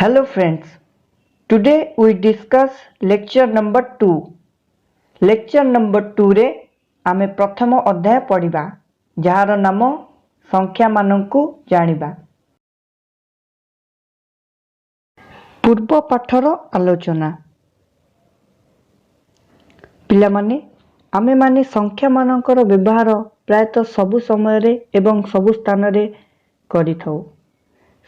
Hello friends, today we discuss lecture number 2. lecture number 2 रे आमे प्रथम अध्याय पढ़िबा जहार नाम संख्या मानंकु जानिबा। पूर्व पाठर आलोचना। पिला माने आमे माने संख्या मानंकर व्यवहार प्रायतः सबु समय रे एवं सबु स्थान रे करिथौ।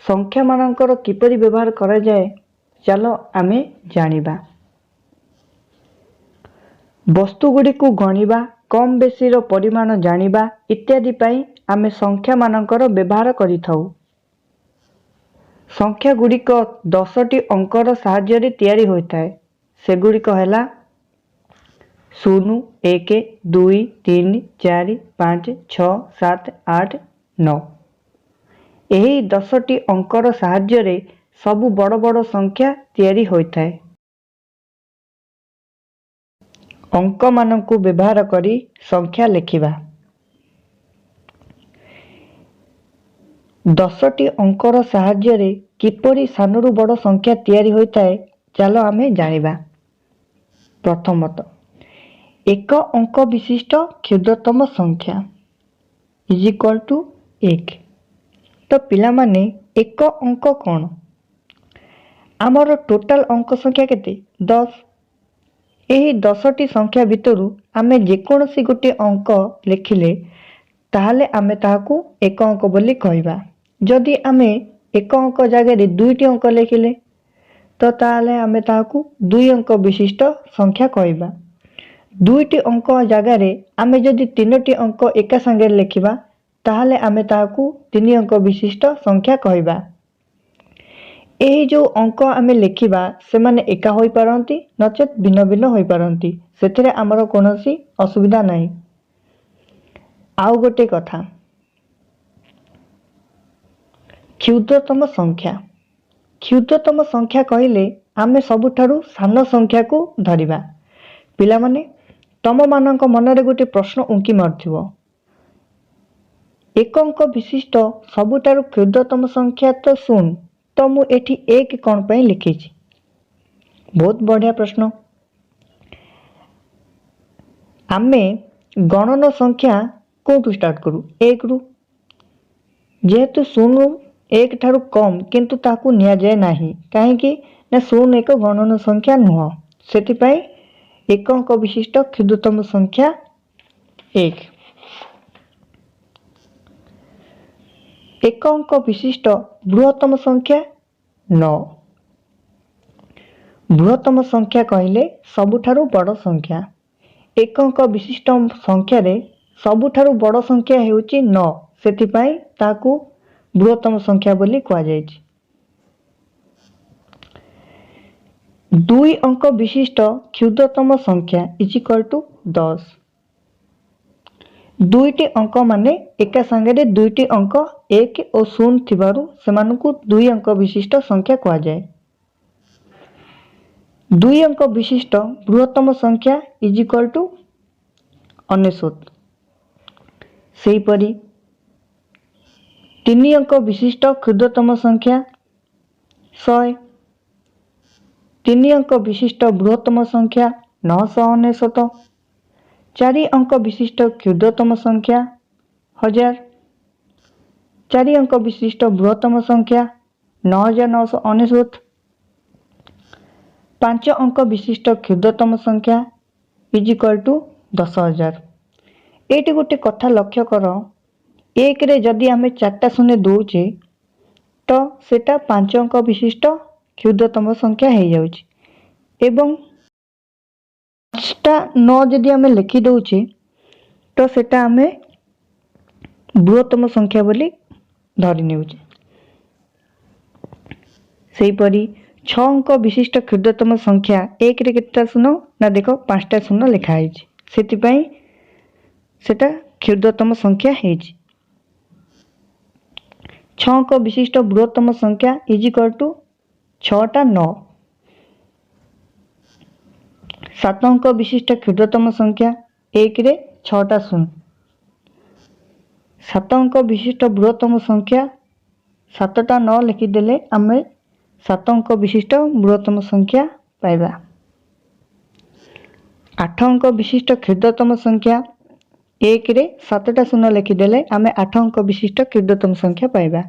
संख्या मानंकर किपरि व्यवहार करा जाए चलो आमे जानिबा। वस्तु गुडी को गणिबा, कम बेसी रो परिमाण जानिबा इत्यादि पई आमे संख्या मानंकर व्यवहार करिथौ। संख्या गुडी को 10टी अंकर सहाय्य रे तयारी होइताय। से गुडी को हैला 0 1 2 3 4 5 6 7 8 9। एही 10टी अंकर सहाय्य रे सबु बड़ बड़ संख्या तयारी होइताय। अंक मानंकु व्यवहार करी संख्या लेखिबा। 10टी अंकर सहाय्य रे किपरि सानरु बड़ संख्या तयारी होइताय चलो आमे जानिबा। प्रथमत एक अंक विशिष्ट क्षुद्रतम संख्या इज इक्वल टू 1। तो पिला माने एक अंक कौन? आमर टोटाल अंक संख्या केते 10। एही 10टी संख्या भितरु आमे जेकोनसी गोटे अंक लेखिले ताहले आमे ताहाकू एक अंक बोली कहबा। जदि आमे एक अंक जगह रे दुईटी अंक लेखिले तो ताहले आमे ताहाकू दुई अंक विशिष्ट संख्या कहबा। दुईटी अंक जगह रे आमे जदि तीनोटी अंक एका संगे लेखिबा ताहले आमे ताहाकू तीन अंक विशिष्ट संख्या कहबा। एही जो अंक आमे लेखिबा से माने एका होई पारंती नचेत भिन्न भिन्न होई पारंती। सेथिरे हमर कोनोसी असुविधा नाही। आउ गोटे कथा, क्षुद्रतम संख्या। क्षुद्रतम संख्या कहिले आमे सबुठारु सान संख्या को धरिबा। पिला माने तम मानक मनरे गोटे प्रश्न उंकी मारथिबो, एक अंक विशिष्ट सबुठारु क्षुद्रतम संख्या तो सुन, तो मु एठी एक कौन पे लिखी। बहुत बढ़िया प्रश्न। आमे गणन संख्या कोटू स्टार्ट करू? एक रु। जेहेतु शून्य एक ठारू कम किंतु ताकू निया जाए नाही, काहेकि ना शून्य एक गणन संख्या नुह। सेति पई एक अंक विशिष्ट क्षुद्रतम संख्या 1। एक अंक विशिष्ट बृहत्तम संख्या 9। बृहत्तम संख्या कहले सबुठारु बड़ संख्या। एक अंक विशिष्ट संख्या रे सबुठारु बड़ संख्या हेउची 9। सेति पई ताकू बृहत्तम संख्या बोली कहा जायछि। दुई अंक विशिष्ट क्षुद्रतम संख्या इज इक्वल टू 10। दुईटी अंक माने एका संगे दुईटी अंक 1 और 0 थिबारु सेमानकु दुई अंक विशिष्ट संख्या कहा जाए। दुई अंक विशिष्ट बृहत्तम संख्या इज इक्वल टू 99। सेही परी तीन अंक विशिष्ट क्षुद्रतम संख्या 100। तीन अंक विशिष्ट बृहत्तम संख्या 999। 4 अंक विशिष्ट क्षुद्रतम संख्या 1000। 4 अंक विशिष्ट बृहत्तम संख्या 9999। 5 अंक विशिष्ट क्षुद्रतम संख्या इज इक्वल टू 10,000। एटी गोटे कथा लक्ष्य कर, एक रे जदि आमे 4टा शून्य दउचे तो सेटा 5 अंक विशिष्ट क्षुद्रतम संख्या हो जाउची एवं 5टा 9 जदि आमे लिखि दउचे तो सेटा आमे बृहत्तम संख्या बोली धरि नेउचे। सेही परी 6 अंक विशिष्ट क्षुद्रतम संख्या एक रे केतटा शून्य ना देखो 5टा शून्य लिखा हेछि, सेति पई सेटा क्षुद्रतम संख्या हेछि। 6 अंक विशिष्ट बृहत्तम संख्या इज इक्वल टू 6टा 9। 7 अंक विशिष्ट क्षुद्रतम संख्या एक रे 6टा शून्य। 7 अंक विशिष्ट बृहत्तम संख्या 7टा 9 लिखिदेले आमे 7 अंक विशिष्ट बृहत्तम संख्या पाइबा। 8 अंक विशिष्ट क्षुद्रतम संख्या 1 रे 7टा शून्य लिखिदेले आम 8 अंक विशिष्ट क्षुद्रतम संख्या पाइबा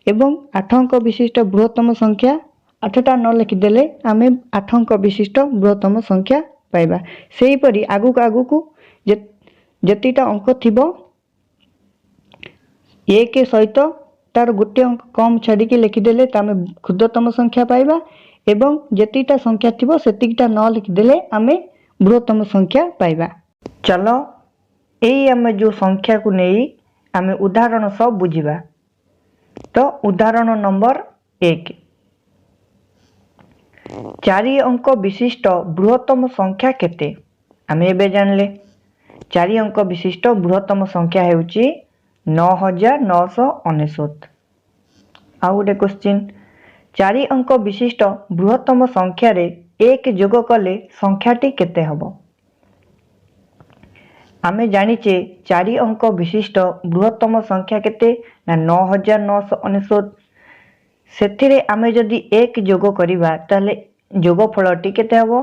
एवं 8 अंक विशिष्ट बृहत्तम संख्या 8टा न लिखिदेले आम 8 अंक विशिष्ट बृहत्तम संख्या पाइबा। सेहीपरि आगुक जेतिटा अंक थिबो 1 सहित तार गोटे अंक कम छाड़िकी लिखिदेले आम क्षुद्रतम संख्या पाइबा एवं जेतिटा संख्या थिबो सेतिटा न लिखिदेले आम बृहत्तम संख्या पाइबा। चलो यही आम जो संख्या को नहीं आम उदाहरण सब बुझिबा। तो उदाहरण नंबर 1 4 अंक विशिष्ट बृहत्तम संख्या केते आम एबे जानले 4 अंक विशिष्ट बृहत्तम संख्या हेउची 9999। आउ गोटे क्वेश्चन 4 अंक विशिष्ट बृहत्तम संख्या रे 1 जोग कले संख्याटी केते हबो। आमे जानिचे 4 अंक विशिष्ट बृहत्तम संख्या केते ना 9999। सेथिरे आमे जदि 1 जोग करिबा ताले जोगफलटी केते हबो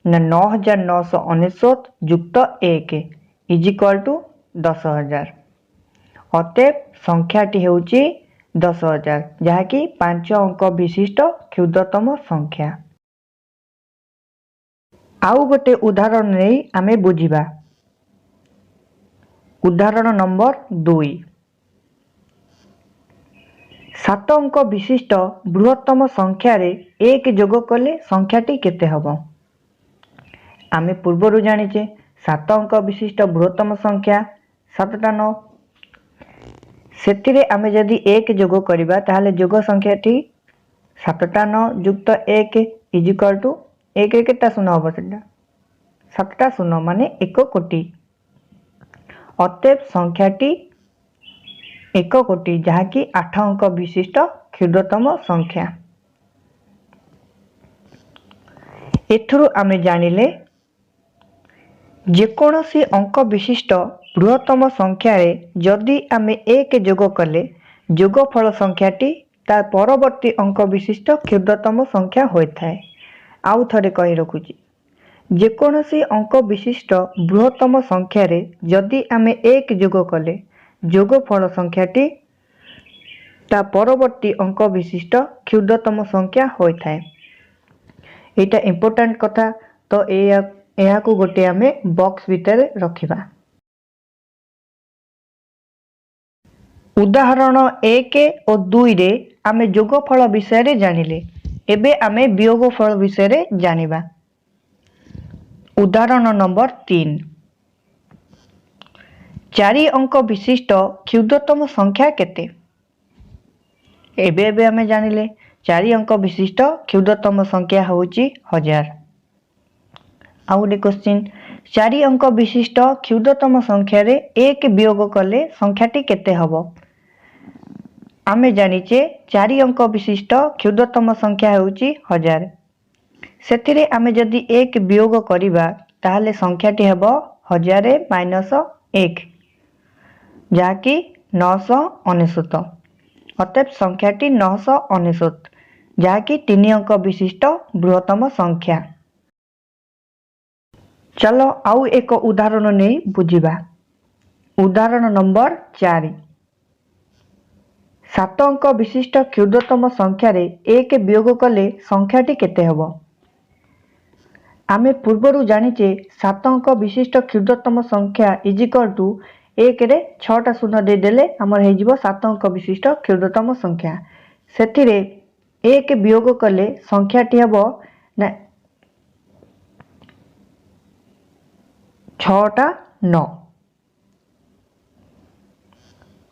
ना 9999 युक्त 1 इज इक्वल टू 10,000। अतएव संख्याटी हेउची 10,000 जहाँकि 5 अंक विशिष्ट क्षुद्रतम संख्या। आउ गोटे उदाहरण नहीं आमे बुझिबा। उदाहरण नंबर 2 7 अंक विशिष्ट बृहत्तम संख्या रे 1 जोग कले संख्याटी केते हबो। आमे पूर्वरु जानिचे 7 अंक विशिष्ट बृहत्तम संख्या 7टा 9। सेतिरे आमे जदि 1 जोग करिबा ताहाले जोग संख्याटी 7टा 9 युक्त 1 इज इक्वल टू 1 रे केता शून्य हबो सेटा 7टा शून्य माने 1 कोटी। अतएव संख्याटी 1 कोटी जहाँकि 8 अंक विशिष्ट क्षुद्रतम संख्या। एथुरु आमे जानिले जेकोसी अंक विशिष्ट बृहत्तम संख्या रे जदि आमे 1 जोग कले जोगफल संख्याटी तार परवर्ती अंक विशिष्ट क्षुद्रतम संख्या होइथाय। आउ थरे कहि रखुची जेकोसी अंक विशिष्ट बृहत्तम संख्या रे जदि आमे 1 जोग कले जोगफल संख्याटी ता परवर्ती अंक विशिष्ट क्षुद्रतम संख्या होइथाय। एटा इंपोर्टेंट कथा। तो एहा को गोटे आमे बॉक्स भितर रखिबा। उदाहरण 1 और 2 रे आमे जोगफल विषय रे जानिले। एबे आमे वियोगफल विषय रे जानिबा। उदाहरण नंबर 3 4 अंक विशिष्ट क्षुद्रतम संख्या केते। एबे आमे जानिले 4 अंक विशिष्ट क्षुद्रतम संख्या होउची 1000। आउ गोटे क्वेश्चन 4 अंक विशिष्ट क्षुद्रतम संख्या रे 1 वियोग कले संख्याटी केते हबो। आमे जानिचे 4 अंक विशिष्ट क्षुद्रतम संख्या होउची 1000। सेथिरे आमे जदि 1 वियोग करिबा ताहाले संख्याटी हेबो 1000 माइनस 1 जाकी 999। अतएव संख्याटी 999 जाकी 3 अंक विशिष्ट बृहत्तम संख्या। चलो आउ एक उदाहरण नहीं बुझिबा। उदाहरण नंबर 4 7 अंक विशिष्ट क्षुद्रतम संख्या रे 1 वियोग कले संख्याटी केते हबो। आमे पूर्वरु जानिचे 7 अंक विशिष्ट क्षुद्रतम संख्या इज इक्वल टू 1 रे 6टा शून्य दे देले हमर हे जिवो 7 अंक विशिष्ट क्षुद्रतम संख्या। सेथिरे 1 वियोग कले संख्याटी हबो ना 6टा 9।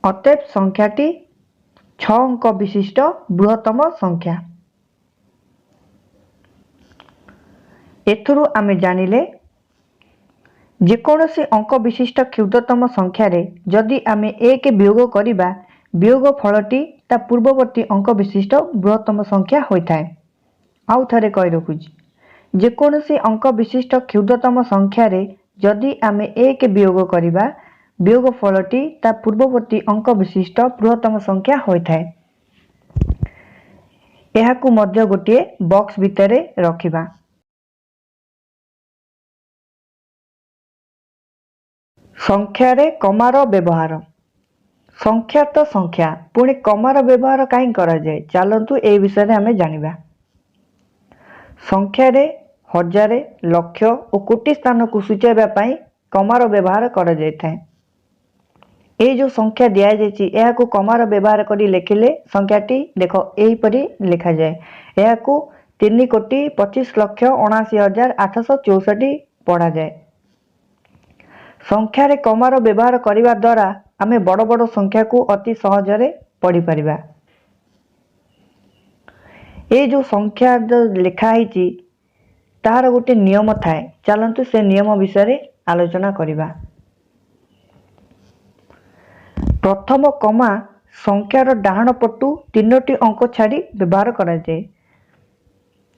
अतएव संख्याटी 6 अंक विशिष्ट बृहत्तम संख्या। एथुरु आमे जानिले जेकोसी अंक विशिष्ट क्षुद्रतम संख्या रे जदि आमे 1 वियोग करिबा वियोग फलटी ता पूर्ववर्ती अंक विशिष्ट बृहत्तम संख्या होइथाय। आउ थरे कहि रखुची जेकोसी अंक विशिष्ट क्षुद्रतम संख्या रे जदि आमे 1 वियोग करिबा वियोग फलटी ता पूर्ववर्ती अंक विशिष्ट बृहत्तम संख्या होइथाय। ଏହାକୁ ମଧ୍ୟ ଗୋଟିଏ ବକ୍ସ ଭିତରେ ରଖିବା। ସଂଖ୍ୟାରେ କମାର ବ୍ୟବହାର। ସଂଖ୍ୟା ତ ସଂଖ୍ୟା, ପୁଣି କମାର ବ୍ୟବହାର କାହିଁ କରାଯାଏ? ଚାଲନ୍ତୁ ଏହି ବିଷୟରେ ଆମେ ଜାଣିବା। ସଂଖ୍ୟାରେ ହଜାରେ, ଲକ୍ଷ ଓ କୋଟି ସ୍ଥାନକୁ ସୂଚାଇବା ପାଇଁ କମାର ବ୍ୟବହାର କରାଯାଇଥାଏ। এই ଯେଉଁ ସଂଖ୍ୟା ଦିଆଯାଇଛି ଏହାକୁ କମାର ବ୍ୟବହାର କରି ଲେଖିଲେ ସଂଖ୍ୟାଟି ଦେଖ ଏହିପରି ଲେଖାଯାଏ। ଏହାକୁ 3,25,79,864 ପଢ଼ାଯାଏ। ସଂଖ୍ୟାରେ କମାର ବ୍ୟବହାର କରିବା ଦ୍ୱାରା ଆମେ ବଡ଼ ବଡ଼ ସଂଖ୍ୟାକୁ ଅତି ସହଜରେ ପଢ଼ିପାରିବା। এই ଯେଉଁ ସଂଖ୍ୟା ଲେଖା ହେଇଛି ତାହାର ଗୋଟେ ନିୟମ ଥାଏ। ଚାଲନ୍ତୁ ସେ ନିୟମ ବିଷୟରେ ଆଲୋଚନା କରିବା। ପ୍ରଥମ କମା ସଂଖ୍ୟାର ଡାହାଣ ପଟୁ 3ଟି ଅଙ୍କ ଛାଡ଼ି ବ୍ୟବହାର କରାଯାଏ।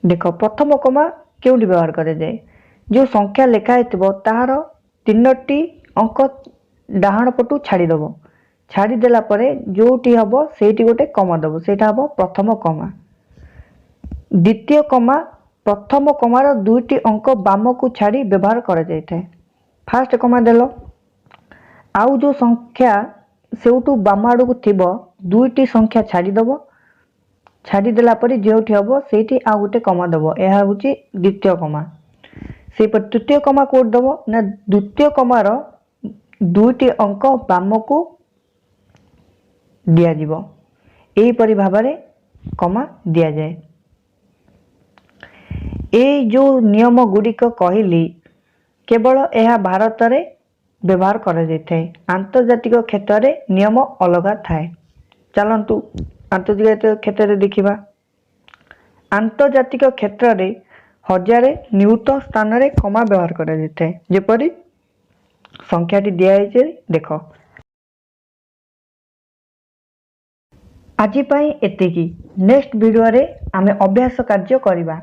ଦେଖ ପ୍ରଥମ କମା କେଉଁଠି ବ୍ୟବହାର କରାଯାଏ? ଯେଉଁ ସଂଖ୍ୟା ଲେଖା ହେଇଥିବ ତାହାର 3ଟି ଅଙ୍କ ଡାହାଣ ପଟୁ ଛାଡ଼ିଦେବ। ଛାଡ଼ିଦେଲା ପରେ ଯେଉଁଠି ହେବ ସେଇଠି ଗୋଟେ କମା ଦେବ, ସେଇଟା ହେବ ପ୍ରଥମ କମା। ଦ୍ୱିତୀୟ କମା ପ୍ରଥମ କମାର 2ଟି ଅଙ୍କ ବାମକୁ ଛାଡ଼ି ବ୍ୟବହାର କରାଯାଇଥାଏ। ଫାଷ୍ଟ କମା ଦେଲ, ଆଉ ଯେଉଁ ସଂଖ୍ୟା ସେଉଠୁ ବାମ ଆଡ଼କୁ ଥିବ 2ଟି ସଂଖ୍ୟା ଛାଡ଼ିଦେବ। ଛାଡ଼ିଦେଲା ପରେ ଯେଉଁଠି ହେବ ସେଇଠି ଆଉ ଗୋଟେ କମା ଦେବ। ଏହା ହେଉଛି ଦ୍ୱିତୀୟ କମା। ସେହିପରି ତୃତୀୟ କମା କେଉଁଠି ଦେବ ନା ଦ୍ୱିତୀୟ କମାର 2ଟି ଅଙ୍କ ବାମକୁ ଦିଆଯିବ। ଏହିପରି ଭାବରେ କମା ଦିଆଯାଏ। এই ଯେଉଁ ନିୟମ ଗୁଡ଼ିକ କହିଲି କେବଳ ଏହା ଭାରତରେ ବ୍ୟବହାର କରାଯାଇଥାଏ। ଆନ୍ତର୍ଜାତିକ କ୍ଷେତ୍ରରେ ନିୟମ ଅଲଗା ଥାଏ। ଚାଲନ୍ତୁ ଆନ୍ତର୍ଜାତିକ କ୍ଷେତ୍ରରେ ଦେଖିବା। ଆନ୍ତର୍ଜାତିକ କ୍ଷେତ୍ରରେ ହଜାରେ ନିୟୁତ ସ୍ଥାନରେ କମା ବ୍ୟବହାର କରାଯାଇଥାଏ। ଯେପରି ସଂଖ୍ୟାଟି ଦିଆଯାଇଛି ଦେଖ। ଆଜି ପାଇଁ ଏତିକି। ନେକ୍ସଟ ଭିଡ଼ିଓରେ ଆମେ ଅଭ୍ୟାସ କାର୍ଯ୍ୟ କରିବା।